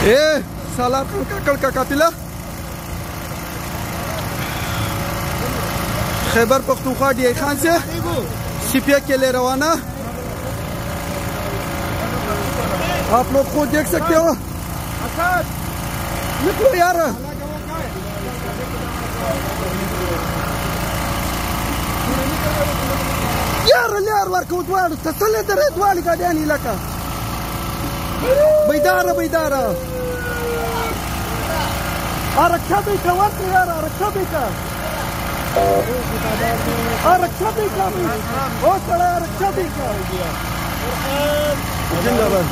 ए सालार खान काकड़ का काफिला खैबर पख्तूनख्वा डीआई खान से सीपिया के लिए रवाना। आप लोग खुद देख सकते हो। निकलो यार, यार वर्क तसले दरे द्वाल गाड़ियां इलाका बैदारा बैदारा आरक्षा देखा वर्क यार, आरक्षा देखा बहुत सारा आरक्षा देखा जिंदाबाद।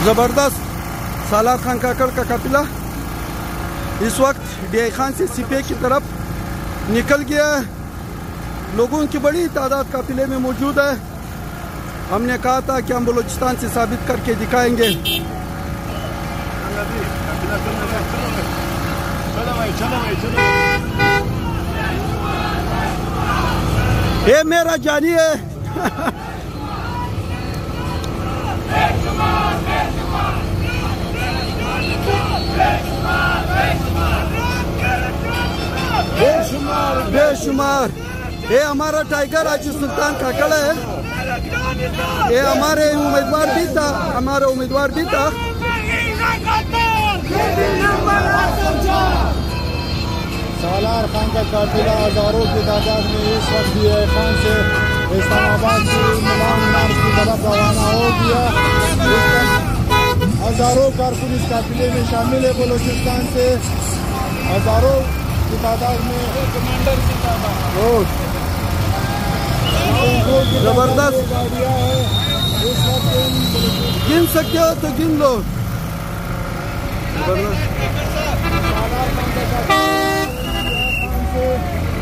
जबरदस्त सालार खान काकड़ का काफिला इस वक्त डीआई खान से सीपीआई की तरफ निकल गया है। लोगों की बड़ी तादाद काफिले में मौजूद है। हमने कहा था कि हम बलूचिस्तान से साबित करके दिखाएंगे। ये मेरा जानी है। बेशुमार ये हमारा टाइगर आज सुल्तान काकड़ है। ये हमारे उम्मीदवार भी था, सालार खान का काफिला हजारों की तादाद में इस वक्त डीआई खान से इस्लामाबाद से मलाम नाम की तरफ रवाना हो गया। हजारों कारकुन इस काफिले में शामिल है। बलूचिस्तान से हजारों की तादाद में जबरदस्त गाड़ियाँ है। इस वक्त गिन सकते हो तो गिन लो।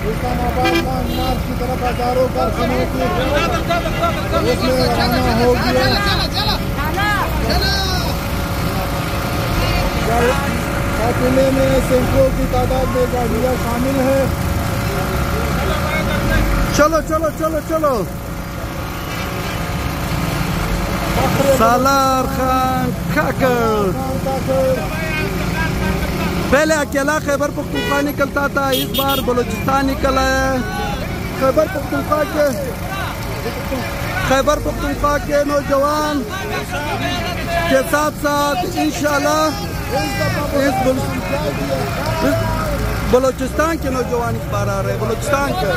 इस्लामाबाद मार्च की तरफ हजारों कारखानों की उसमें रवाना हो गया। काफिले में सैकड़ों की तादाद में गाड़ियाँ शामिल है। चलो चलो चलो चलो। सालार खान काकड़ पहले अकेला खैबर पख्तूनख्वा निकलता था, इस बार बलूचिस्तान निकला है। खैबर पख्तूनख्वा के नौजवान के साथ साथ इंशाल्लाह इस बलूचिस्तान के नौजवान इस बार आ रहे हैं। बलूचिस्तान के